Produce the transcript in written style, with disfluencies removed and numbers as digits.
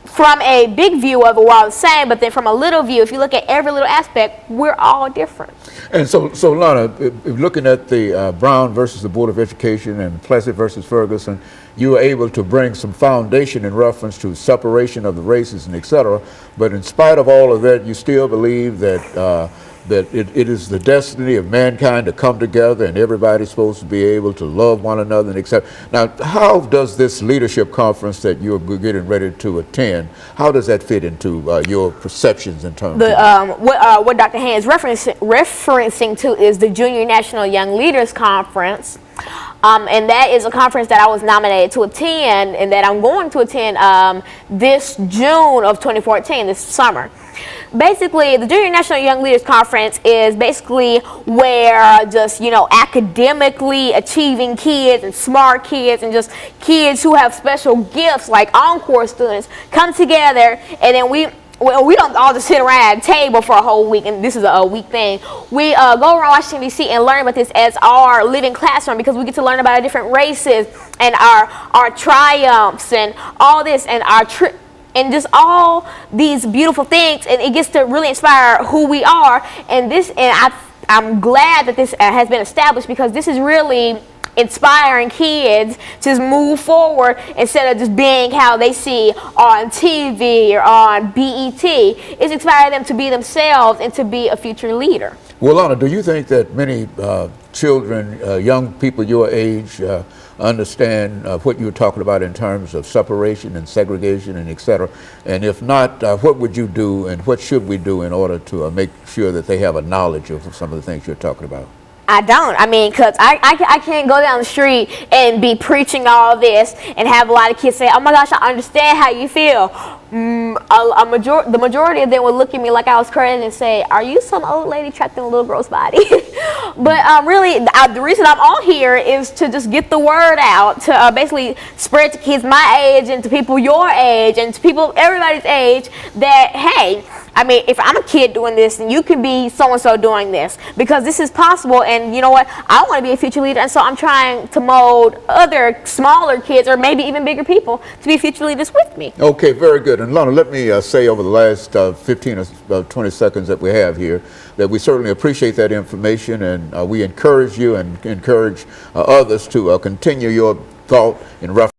from a big view of it, we're all the same, but then from a little view, if you look at every little aspect, we're all different. And so Lana, looking at the Brown versus the Board of Education and Plessy versus Ferguson, you were able to bring some foundation in reference to separation of the races and et cetera. But in spite of all of that, you still believe that that it is the destiny of mankind to come together and everybody's supposed to be able to love one another and accept. Now, how does this leadership conference that you're getting ready to attend, how does that fit into your perceptions in terms of what Dr. Hand is referencing to is the Junior National Young Leaders Conference. And that is a conference that I was nominated to attend and that I'm going to attend this June of 2014, this summer. Basically, the Junior National Young Leaders Conference is basically where just, academically achieving kids and smart kids and just kids who have special gifts like encore students come together, and then we don't all just sit around at a table for a whole week, and this is a week thing. We go around Washington, D.C. and learn about this as our living classroom, because we get to learn about our different races and our triumphs and all this and our and just all these beautiful things, and it gets to really inspire who we are. And I'm glad that this has been established, because this is really inspiring kids to just move forward instead of just being how they see on TV or on BET. It's inspiring them to be themselves and to be a future leader. Well, Alana, do you think that many children, young people your age, understand what you were talking about in terms of separation and segregation and et cetera? And if not, what would you do and what should we do in order to make sure that they have a knowledge of some of the things you're talking about? I don't. I mean, because I can't go down the street and be preaching all this and have a lot of kids say, oh my gosh, I understand how you feel. The majority of them would look at me like I was crazy and say, are you some old lady trapped in a little girl's body? But really, the reason I'm on here is to just get the word out, to basically spread to kids my age and to people your age and to people everybody's age that, hey, I mean, if I'm a kid doing this, then you could be so-and-so doing this, because this is possible. And you know what? I want to be a future leader, and so I'm trying to mold other smaller kids or maybe even bigger people to be future leaders with me. Okay, very good. And Lana, let me say over the last 15 or 20 seconds that we have here that we certainly appreciate that information, and we encourage you and encourage others to continue your thought in reference